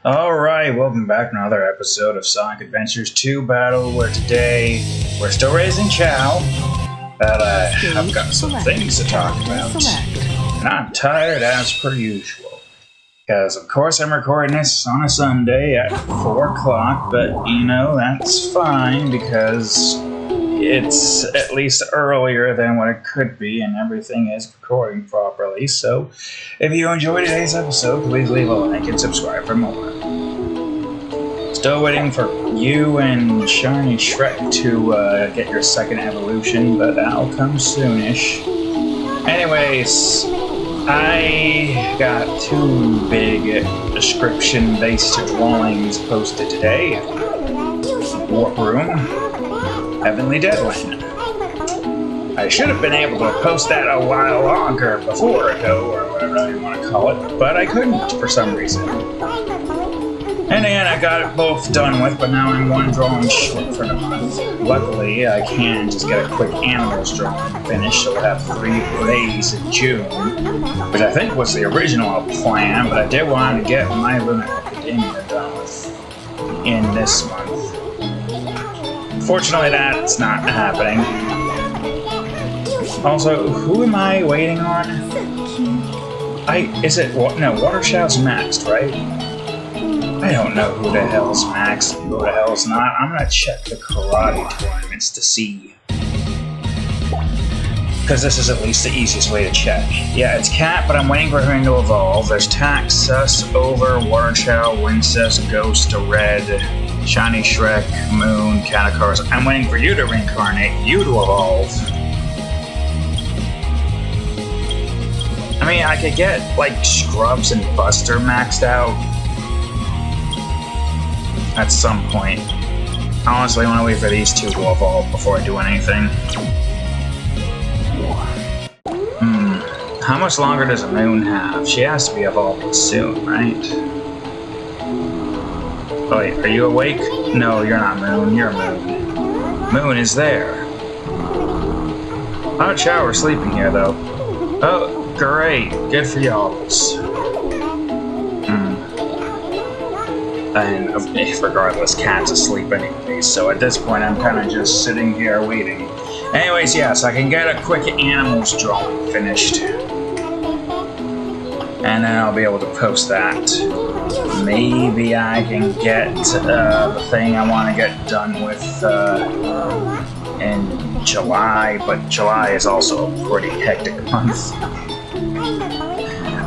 Alright, welcome back to another episode of Sonic Adventures 2 Battle, where today we're still raising Chow, but I've got some things to talk about, and I'm tired as per usual, because of course I'm recording this on a Sunday at 4 o'clock, but you know, that's fine, because it's at least earlier than what it could be, and everything is recording properly. So, if you enjoyed today's episode, please leave a like and subscribe for more. Still waiting for you and Shiny Shrek to get your second evolution, but that'll come soonish. Anyways, I got 2 big description-based drawings posted today. Warp Room, Heavenly Deadland. I should have been able to post that a while longer before ago, or whatever you want to call it, but I couldn't for some reason. And then I got it both done with, but now I'm 1 drawing short for the month. Luckily, I can just get a quick animals drawing finished, so we'll have 3 days in June, which I think was the original plan, but I did want to get My Lunar Academia done with in this month. Fortunately, that's not happening. Also, who am I waiting on? Water Shout's maxed, right? I don't know who the hell's maxed and who the hell's not. I'm gonna check the karate tournaments to see. Because this is at least the easiest way to check. Yeah, it's Cat, but I'm waiting for him to evolve. There's Tax, Sus, Over, Water Shout, Wincest, Ghost, Red, Shiny Shrek, Moonn, Caddicarus. I'm waiting for you to reincarnate, you to evolve. I mean, I could get, like, Scrubs and Buster maxed out at some point. Honestly, I want to wait for these 2 to evolve before I do anything. How much longer does Moonn have? She has to be evolving soon, right? Oh wait, are you awake? No, you're not Moonn, you're Moonn. Moonn is there. Oh, Chow, we're sleeping here though. Oh, great, good for y'all. And regardless, Cat's asleep anyways, so at this point I'm kind of just sitting here waiting. Anyways, yes, I can get a quick animals drawing finished. And then I'll be able to post that. Maybe I can get the thing I want to get done with in July, but July is also a pretty hectic month.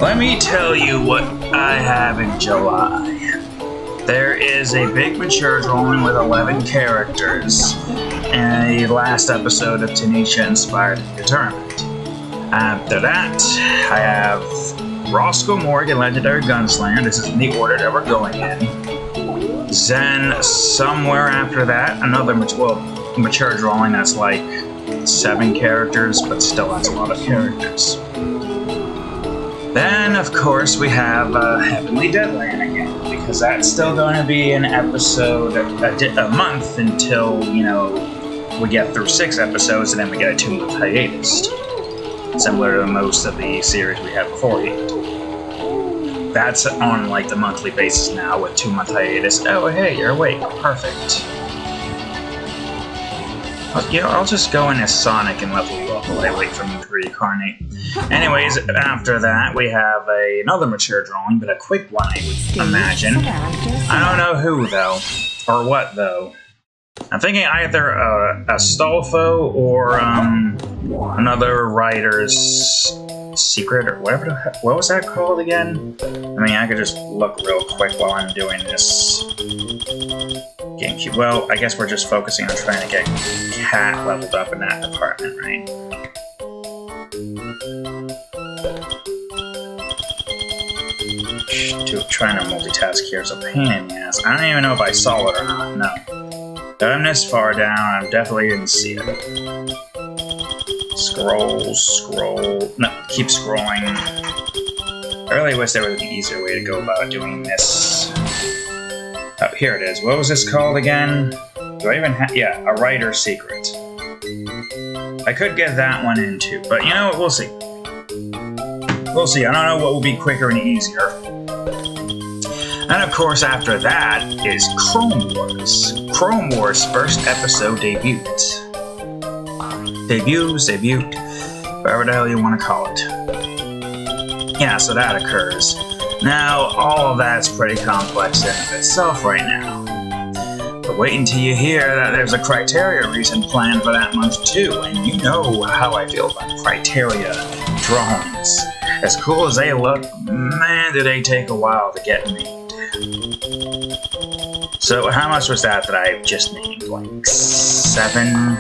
Let me tell you what I have in July. There is a big mature drawing with 11 characters, and the last episode of Tanisha Inspired and Determined. After that, I have Roscoe Morgan, Legendary Gunslinger. This is in the order that we're going in. Then, somewhere after that, another mature drawing that's like 7 characters, but still has a lot of characters. Then, of course, we have Heavenly Deadland again, because that's still going to be an episode a month until, you know, we get through 6 episodes, and then we get a 2-month hiatus. Similar to most of the series we had beforehand. That's on, like, the monthly basis now, with 2-month hiatus. Oh, hey, you're awake. Perfect. I'll just go in as Sonic and level you up while I wait for him to reincarnate. Anyways, after that, we have another mature drawing, but a quick one, I would imagine. I don't know who, though. Or what, though. I'm thinking either Astolfo or another writer's secret, or whatever. What was that called again? I mean, I could just look real quick while I'm doing this. GameCube. Well, I guess we're just focusing on trying to get Cat leveled up in that department, right? Trying to multitask here is a pain in the ass. I don't even know if I saw it or not. No. I'm this far down, I definitely didn't see it. Scroll. No, keep scrolling. I really wish there was an easier way to go about doing this. Oh, here it is. What was this called again? Do I even have... Yeah, a writer's secret. I could get that one in too, but you know what? We'll see. We'll see. I don't know what will be quicker and easier. And of course, after that is Chrome Wars. Chrome Wars' first episode debuts, whatever the hell you want to call it. Yeah, so that occurs. Now, all of that's pretty complex in of itself right now. But wait until you hear that there's a Criteria reason planned for that month too, and you know how I feel about Criteria drawings. As cool as they look, man, do they take a while to get made. So how much was that I just named? Like 7?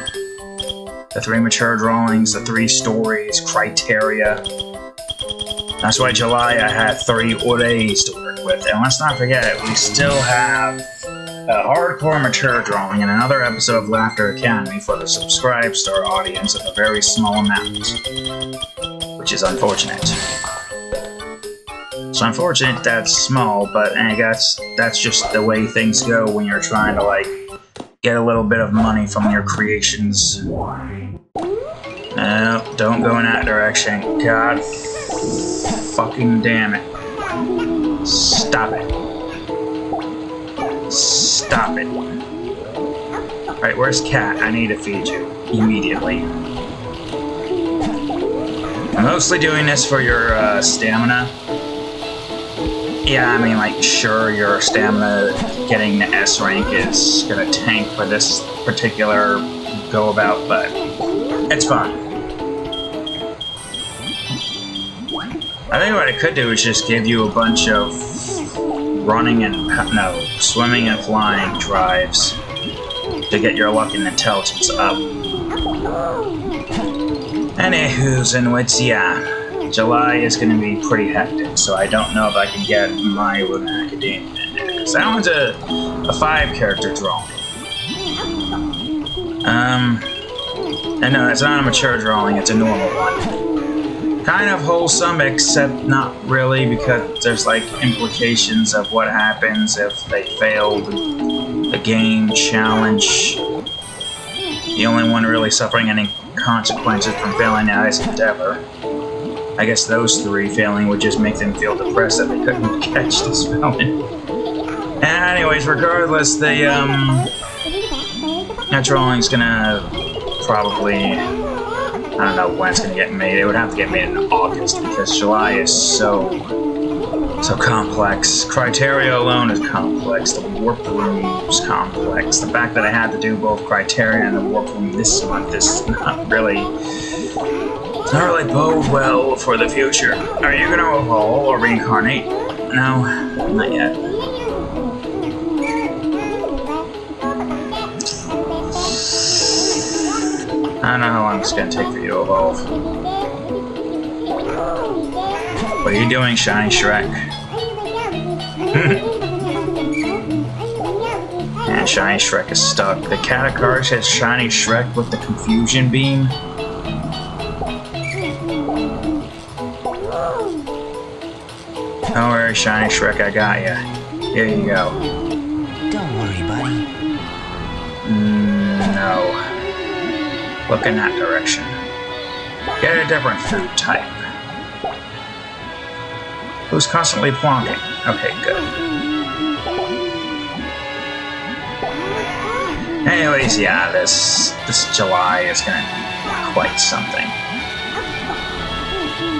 The 3 mature drawings, the 3 stories, Criteria. That's why July I had 3 days to work with. And let's not forget, we still have a hardcore mature drawing and another episode of Laughter Academy for the Subscribe Star audience of a very small amount. Which is unfortunate. It's unfortunate that's small, but I guess that's just the way things go when you're trying to, like, get a little bit of money from your creations. No, don't go in that direction. God fucking damn it. Stop it. Stop it. Alright, where's Cat? I need to feed you. Immediately. I'm mostly doing this for your stamina. Yeah, I mean, like, sure, your stamina getting the S rank is gonna tank for this particular go-about, but it's fun. I think what I could do is just give you a bunch of swimming and flying drives to get your luck and intelligence up. Anywho's and which, yeah, July is going to be pretty hectic, so I don't know if I can get my Moonn Academia in there, because that one's a 5-character drawing. And no, it's not a mature drawing, it's a normal one. Kind of wholesome, except not really, because there's like implications of what happens if they fail the game challenge. The only one really suffering any consequences from failing I's endeavor. I guess those 3 failing would just make them feel depressed that they couldn't catch the spelling. Anyways, regardless, that drawing's gonna probably, I don't know when it's gonna get made. It would have to get made in August because July is so complex. Criteria alone is complex. The warp room's complex. The fact that I had to do both Criteria and the warp room this month is not really bode well for the future. Are you gonna evolve or reincarnate? No, not yet. I don't know how long it's gonna take for you to evolve. What are you doing, Shiny Shrek? And Shiny Shrek is stuck. The Caddicarus has Shiny Shrek with the confusion beam. Don't worry, Shiny Shrek, I got ya. Here you go. Don't worry, buddy. No. Look in that direction. Get a different food type. Who's constantly plonking? Okay, good. Anyways, yeah, this July is gonna be quite something.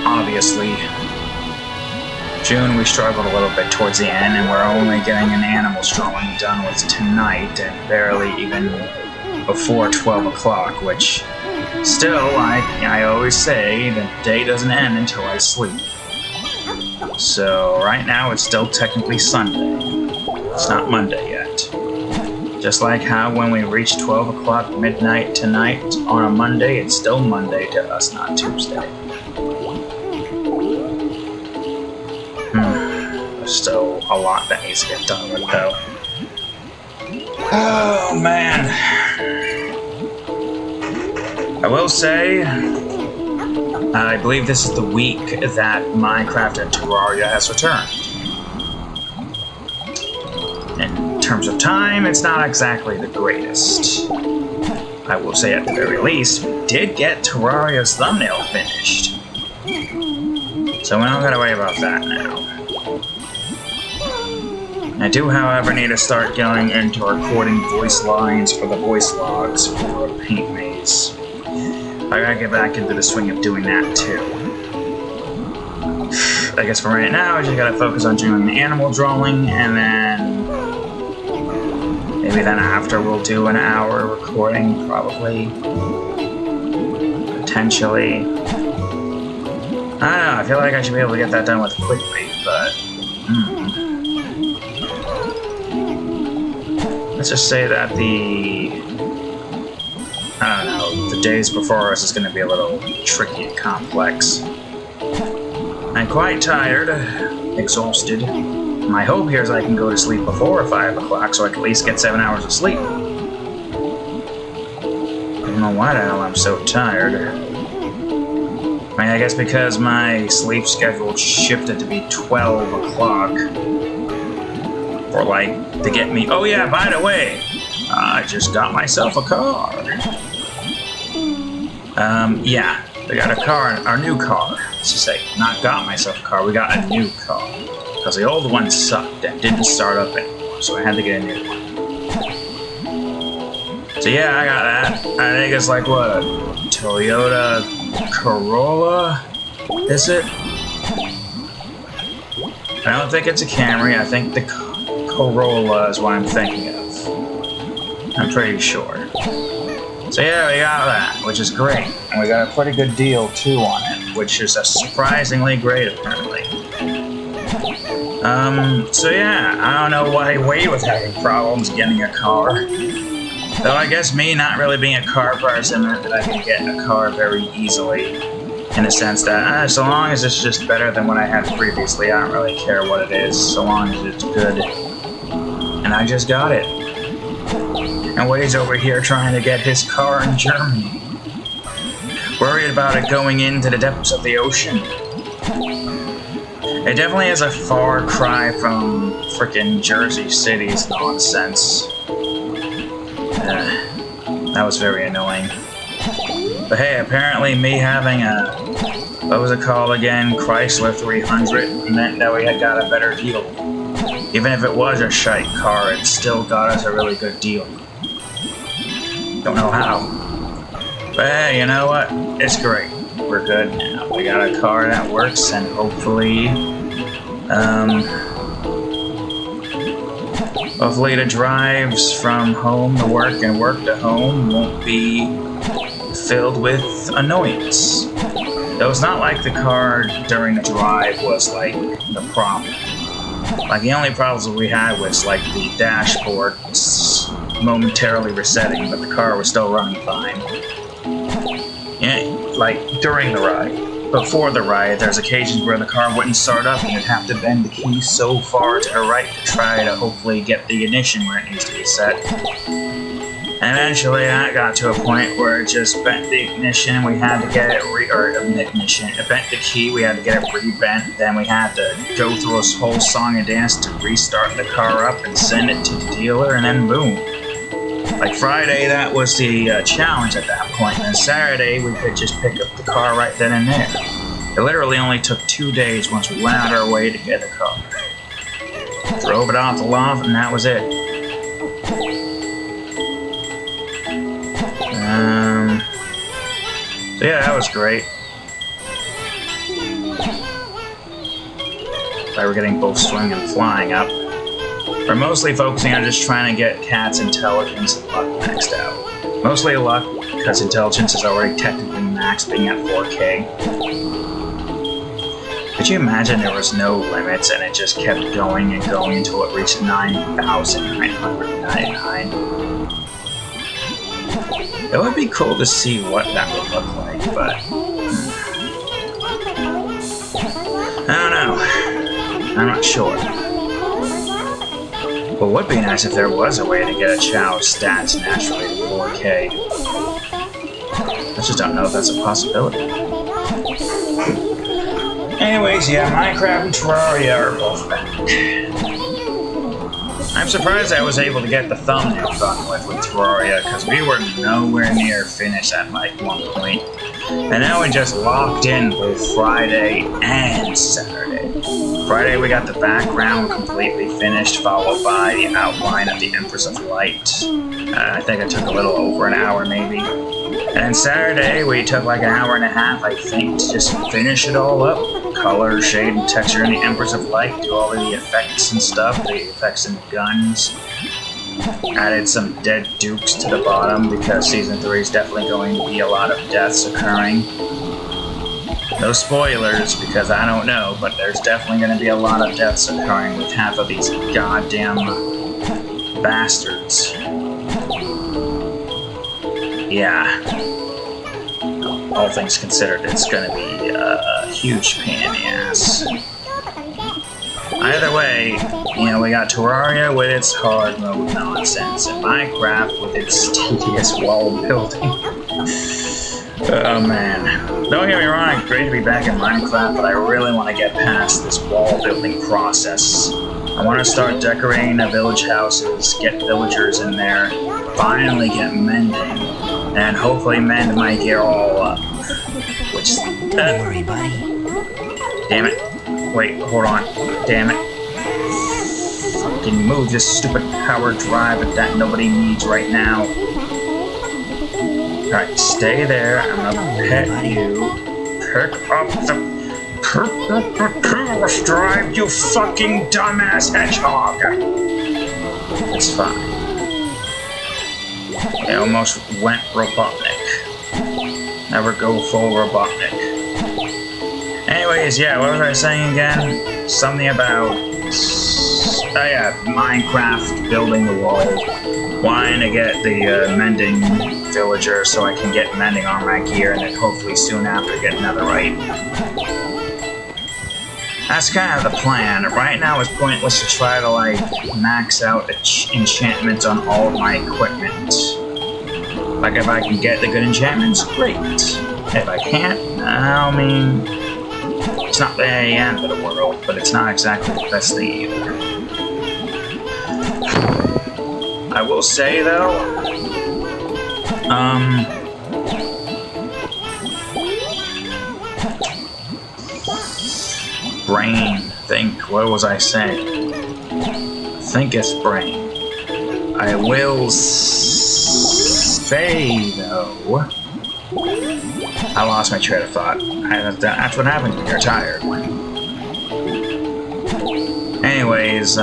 Obviously, June we struggled a little bit towards the end, and we're only getting an animals drawing done with tonight, and barely even before 12 o'clock, which still, I always say, the day doesn't end until I sleep. So right now it's still technically Sunday. It's not Monday yet. Just like how when we reach 12 o'clock midnight tonight on a Monday, it's still Monday to us, not Tuesday. There's still a lot that needs to get done with, though. Oh, man. I will say, I believe this is the week that Minecraft and Terraria has returned. In terms of time, it's not exactly the greatest. I will say at the very least, we did get Terraria's thumbnail finished. So we don't gotta worry about that now. I do, however, need to start going into recording voice lines for the voice logs for Paint Maze. I gotta get back into the swing of doing that too. I guess for right now, I just gotta focus on doing the animal drawing, and then maybe then after we'll do an hour recording, probably. Potentially. I don't know, I feel like I should be able to get that done with quickly, but... Let's just say that the days before us is going to be a little tricky and complex. I'm quite tired, exhausted. My hope here is I can go to sleep before 5 o'clock so I can at least get 7 hours of sleep. I don't know why the hell I'm so tired. I mean, I guess because my sleep schedule shifted to be 12 o'clock. Or like, to get me... Oh yeah, by the way, I just got myself a car. Yeah, we got a car, our new car. Let's just say, not got myself a car, we got a new car. Because the old one sucked and didn't start up anymore, so I had to get a new one. So yeah, I got that. I think it's like, what, a Toyota Corolla? Is it? I don't think it's a Camry, I think the Corolla is what I'm thinking of. I'm pretty sure. So yeah, we got that, which is great. And we got a pretty good deal too on it, which is surprisingly great apparently. So yeah, I don't know why Wade was having problems getting a car. Though I guess me not really being a car person meant that I could get a car very easily. In the sense that, so long as it's just better than what I had previously, I don't really care what it is, so long as it's good. And I just got it. And Wade's over here trying to get his car in Germany. Worried about it going into the depths of the ocean. It definitely is a far cry from frickin' Jersey City's nonsense. That was very annoying. But hey, apparently me having a, what was it called again, Chrysler 300 meant that we had got a better deal. Even if it was a shite car, it still got us a really good deal. Don't know how. But hey, you know what? It's great. We're good now. We got a car that works, and hopefully, hopefully the drives from home to work and work to home won't be filled with annoyance. It was not like the car during the drive was like the problem. Like the only problems we had was like the dashboard momentarily resetting, but the car was still running fine. Yeah, like during the ride. Before the ride, there's occasions where the car wouldn't start up and you'd have to bend the key so far to the right to try to hopefully get the ignition where it needs to be set. And eventually that got to a point where it just bent the ignition, we had to get it it bent the key, we had to get it re-bent, then we had to go through a whole song and dance to restart the car up and send it to the dealer, and then boom. Like Friday, that was the challenge at that point, and then Saturday, we could just pick up the car right then and there. It literally only took 2 days once we went out our way to get the car. Drove it off the lot, and that was it. So yeah, that was great. We're getting both swing and flying up. We're mostly focusing on just trying to get Cat's intelligence and luck maxed out. Mostly luck, because intelligence is already technically maxed, being at 4K. Could you imagine there was no limits and it just kept going and going until it reached 9,999? It would be cool to see what that would look like, but I don't know. I'm not sure. Well, it would be nice if there was a way to get a Chow's stats naturally to 4K. I just don't know if that's a possibility. Anyways, yeah, Minecraft and Terraria are both back. I'm surprised I was able to get the thumbnail done with Terraria, because we were nowhere near finished at like one point. And now we just locked in with Friday and Saturday. Friday we got the background completely finished, followed by the outline of the Empress of Light. I think it took a little over an hour maybe. And Saturday we took like an hour and a half, I think, to just finish it all up. Color, shade, and texture in the Empress of Light, do all of the effects and stuff, the effects in the guns. Added some dead dukes to the bottom because Season 3 is definitely going to be a lot of deaths occurring. No spoilers because I don't know, but there's definitely going to be a lot of deaths occurring with half of these goddamn bastards. Yeah. All things considered, it's going to be a huge pain in the ass. Either way, you know, we got Terraria with its hard mode nonsense, and Minecraft with its tedious wall building. Oh man. Don't get me wrong, it's great to be back in Minecraft, but I really want to get past this wall building process. I want to start decorating the village houses, get villagers in there, finally get mending, and hopefully mend my gear all up. Which, Don't worry, buddy. damn it. Wait, hold on. Damn it. Fucking move this stupid power drive that nobody needs right now. Alright, stay there. I'm gonna pet you. Pick up the power drive, you fucking dumbass hedgehog! It's fine. I almost went Robotnik. Never go full Robotnik. Anyways, yeah, what was I saying again? Something about... Oh yeah, Minecraft, building the wall. Wanting to get the mending villager so I can get mending on my gear and then hopefully soon after get netherite. That's kind of the plan. Right now it's pointless to try to like max out enchantments on all of my equipment. Like if I can get the good enchantments, great. If I can't, I mean, it's not the end of the world, but it's not exactly the best thing either. I will say though, brain, think, what was I saying? Think it's brain. I will say though, I lost my train of thought. That's what happens when you're tired. Anyways,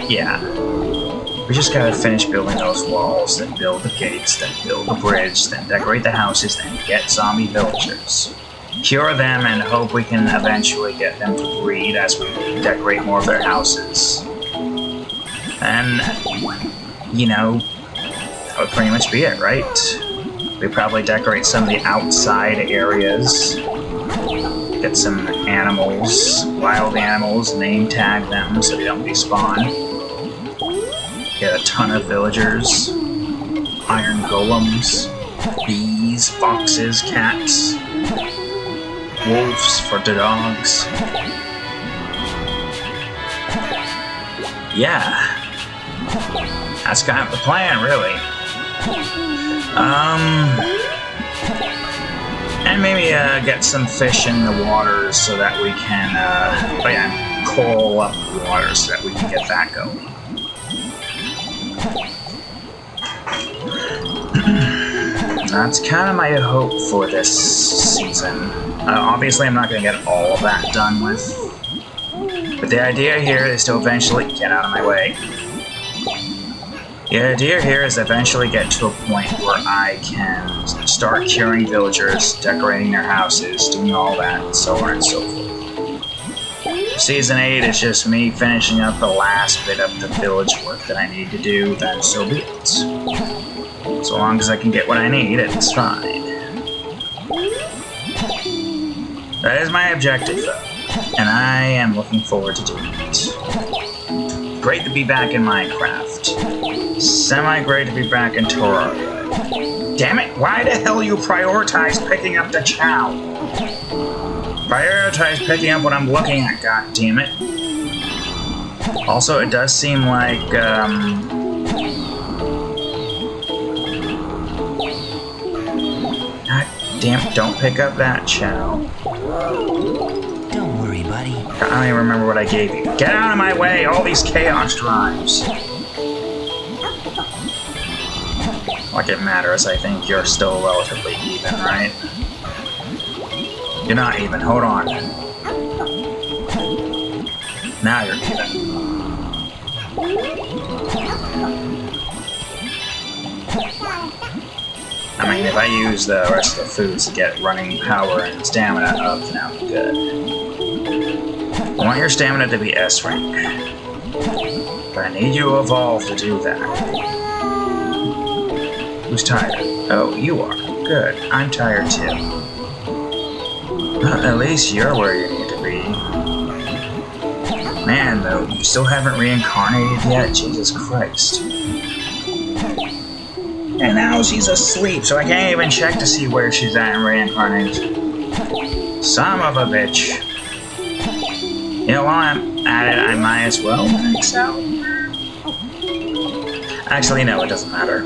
yeah. We just gotta finish building those walls, then build the gates, then build the bridge, then decorate the houses, then get zombie villagers. Cure them and hope we can eventually get them to breed as we decorate more of their houses. And, you know, that would pretty much be it, right? We probably decorate some of the outside areas. Get some animals, wild animals, name tag them so they don't despawn. Get a ton of villagers, iron golems, bees, foxes, cats, wolves for the dogs. Yeah, that's kind of the plan, really. And maybe get some fish in the water so that we can, coral up the water so that we can get that going. That's kind of my hope for this season. Obviously, I'm not going to get all of that done with. But the idea here is to eventually get out of my way. The idea here is to eventually get to a point where I can start curing villagers, decorating their houses, doing all that, and so on and so forth. Season 8 is just me finishing up the last bit of the village work that I need to do, then so be it. So long as I can get what I need, it's fine. That is my objective, though, and I am looking forward to doing it. Great to be back in Minecraft. Semi-great to be back in Terraria. Damn it, why the hell you prioritize picking up the chow? Prioritize picking up what I'm looking at, god damn it. Also, it does seem like, God damn it, don't pick up that chow. Don't worry, buddy. buddy. I don't even remember what I gave you. Get out of my way, all these chaos drives. Like it matters, I think you're still relatively even, right? You're not even, hold on. Now you're even. I mean, if I use the rest of the foods to get running power and stamina up, then I'll be good. I want your stamina to be S rank. But I need you to evolve to do that. Who's tired? Oh, you are. Good. I'm tired too. At least you're where you need to be. Man, though, you still haven't reincarnated yet? Jesus Christ. And now she's asleep, so I can't even check to see where she's at in reincarnation. Son of a bitch. You know, while I'm at it, I might as well max out. Actually, no, it doesn't matter.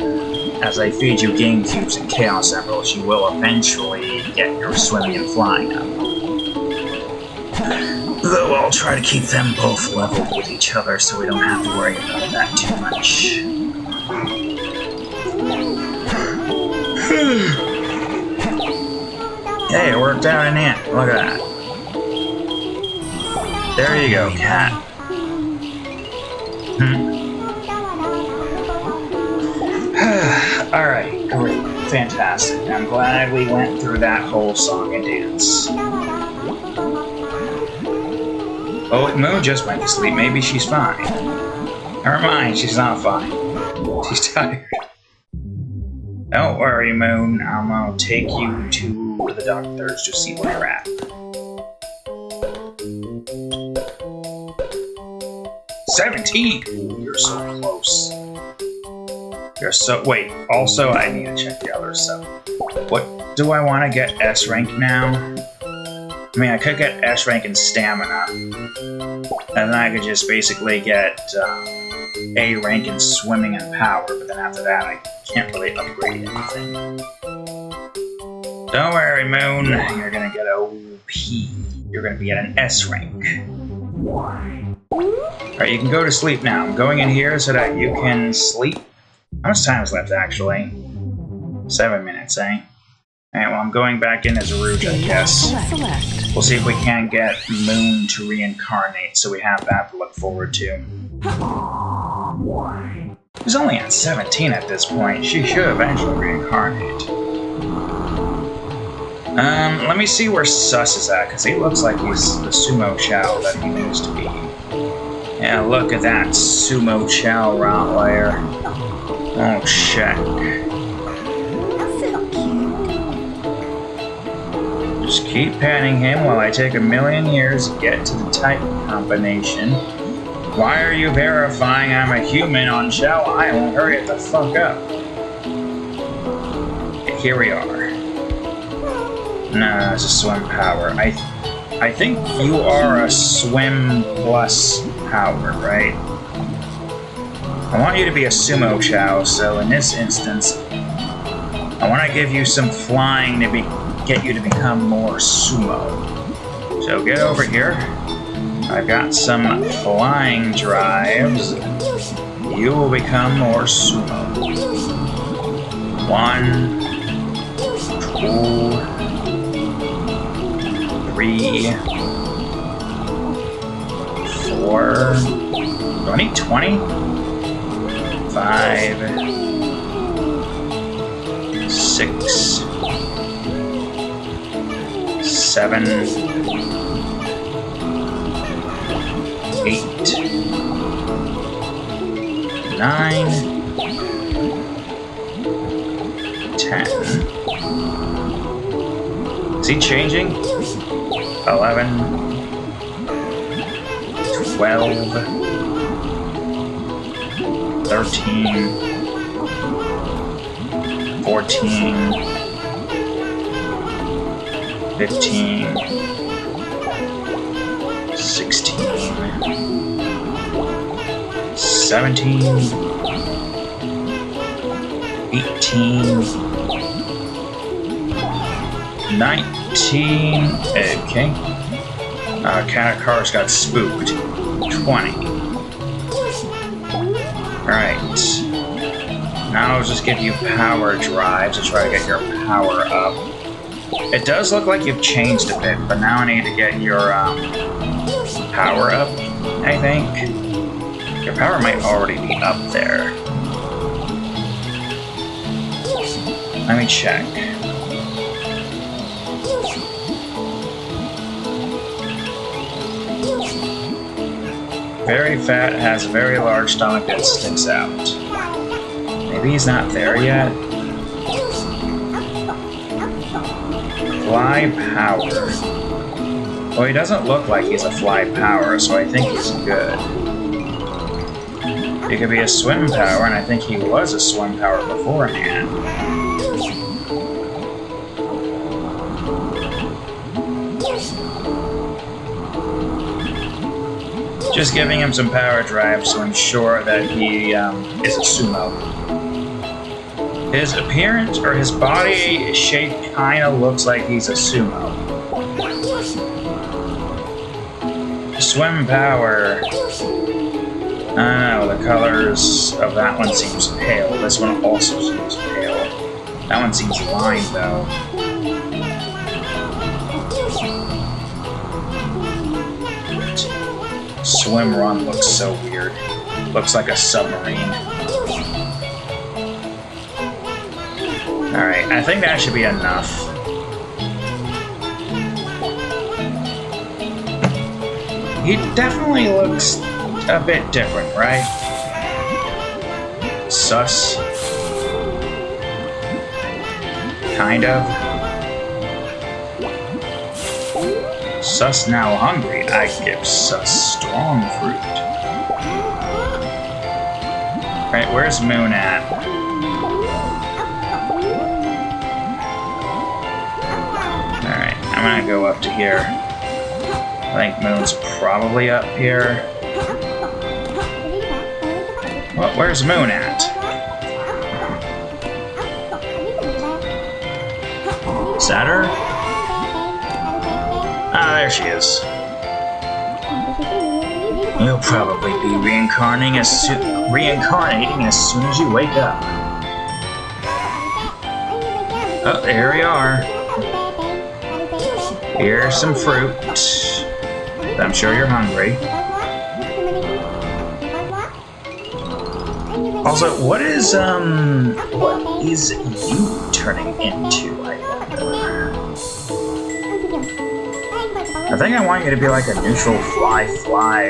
As I feed you game cubes and chaos emeralds, you will eventually get your swimming and flying up. Though I'll try to keep them both leveled with each other so we don't have to worry about that too much. Hey, it worked out in the end. Look at that. There you go, cat. Alright, great. Fantastic. I'm glad we went through that whole song and dance. Oh, Moonn just went to sleep. Maybe she's fine. Never mind, she's not fine. She's tired. Don't worry, Moonn. I'm gonna take you to the doctors to see where you're at. "17! Ooh, you're so close. You're so... Wait, also, I need to check the other stuff. What do I want to get S rank now? I mean, I could get S rank in stamina. And then I could just basically get A rank in swimming and power, but then after that, I can't really upgrade anything. Don't worry, Moonn. You're gonna get OP. You're gonna be at an S rank. Alright, you can go to sleep now. I'm going in here so that you can sleep. How much time is left, actually? 7 minutes, eh? Alright, well, I'm going back in as Rouge, I guess. We'll see if we can get Moonn to reincarnate, so we have that to look forward to. He's only at 17 at this point. She should eventually reincarnate. Let me see where Sus is at, because he looks like he's the Sumo Chow that he used to be. Yeah, look at that Sumo Chow Rottweiler. Oh, shit. Just keep petting him while I take 1,000,000 years to get to the type combination. Why are you verifying I'm a human on Chow Island? Hurry it the fuck up. Okay, here we are. No, it's a swim power. I think you are a swim plus power, right? I want you to be a Sumo Chow, so in this instance, I want to give you some flying to get you to become more Sumo. So get over here. I've got some flying drives. You will become more Sumo. 1, 2, 3, 4. Do I need 20? 5, 6, 7, 8, 9, 10. Is he changing? 11, 12, 13, 14, 15, 16, 17, 18, 19, okay. Caddicarus got spooked. 20. Alright. Now I'll just give you power drive to try to get your power up. It does look like you've changed a bit, but now I need to get your power up, I think. Your power might already be up there. Let me check. Very fat, has a very large stomach that sticks out. Maybe he's not there yet. Fly power. Well, he doesn't look like he's a fly power, so I think he's good. He could be a swim power, and I think he was a swim power beforehand. Just giving him some power drives to ensure that he is a sumo. His appearance or his body shape kind of looks like he's a sumo. Swim power. I don't know, the colors of that one seems pale. This one also seems pale. That one seems lime though. Swim run looks so weird. Looks like a submarine. Alright, I think that should be enough. He definitely looks a bit different, right? Sus. Kind of. Sus now hungry. I give Sus strong fruit. Right, where's Moonn at? Alright, I'm gonna go up to here. I think Moonn's probably up here. Well, where's Moonn at? Is that her? Ah, there she is. You'll probably be reincarnating as soon as you wake up. Oh, here we are. Here's some fruit. I'm sure you're hungry. Also, what is you turning into, I wonder? I think I want you to be like a neutral fly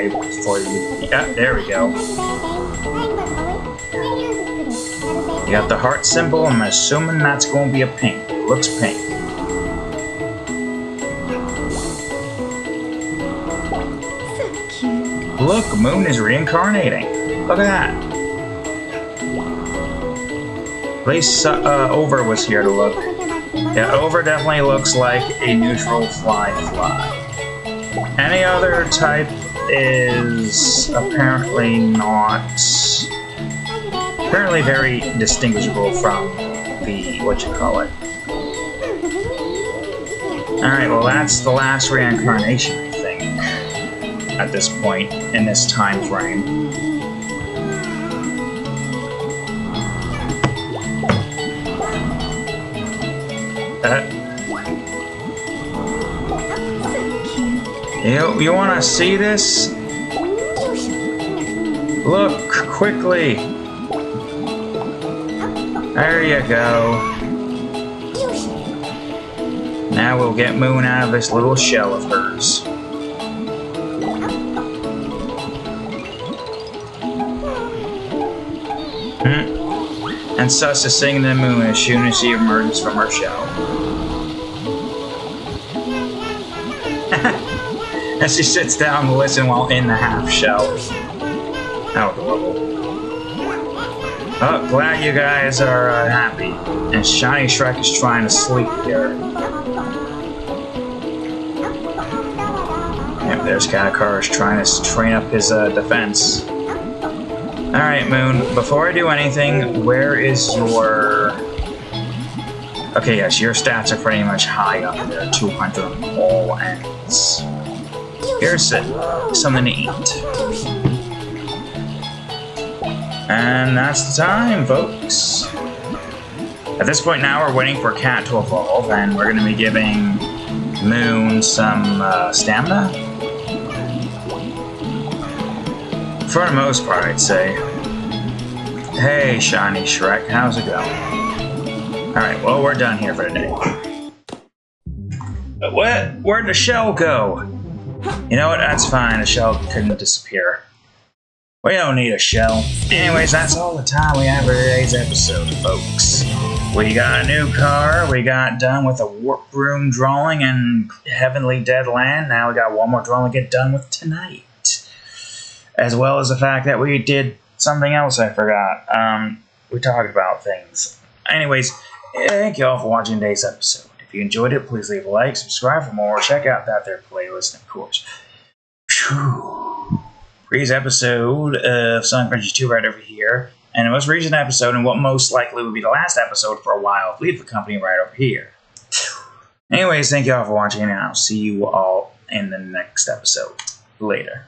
before you... Yeah, there we go. You got the heart symbol, I'm assuming that's going to be a pink. It looks pink. Look, Moonn is reincarnating. Look at that. At least Over was here to look. Yeah, Over definitely looks like a neutral fly. Any other type is apparently not... Apparently very distinguishable from the... whatchamacallit. Alright, well that's the last reincarnation, I think. At this point, in this time frame. You want to see this? Look, quickly. There you go. Now we'll get Moonn out of this little shell of hers. And Sus is singing to Moonn as soon as she emerges from her shell. As she sits down to listen while in the half shell. How adorable. Oh, glad you guys are happy. And Shiny Shrek is trying to sleep here. Yep, there's Caddicarus trying to train up his defense. Alright, Moonn, before I do anything, where is your... Okay, yes, your stats are pretty much high up there, 200 on all ends. Here's something to eat. And that's the time, folks. At this point now, we're waiting for Cat to evolve, and we're going to be giving Moonn some stamina. For the most part, I'd say. Hey, Shiny Shrek, how's it going? Alright, well, we're done here for today. Where'd the shell go? You know what, that's fine, the shell couldn't disappear. We don't need a shell. Anyways, that's all the time we have for today's episode, folks. We got a new car, we got done with a warp room drawing and Heavenly Deadland. Now we got one more drawing to get done with tonight. As well as the fact that we did something else I forgot. We talked about things. Anyways, thank you all for watching today's episode. If you enjoyed it, please leave a like, subscribe for more, check out that there playlist, and of course, today's episode of Sonic Adventures 2 right over here, and the most recent episode, and what most likely will be the last episode for a while, Leave the Company right over here. Anyways, thank you all for watching, and I'll see you all in the next episode. Later.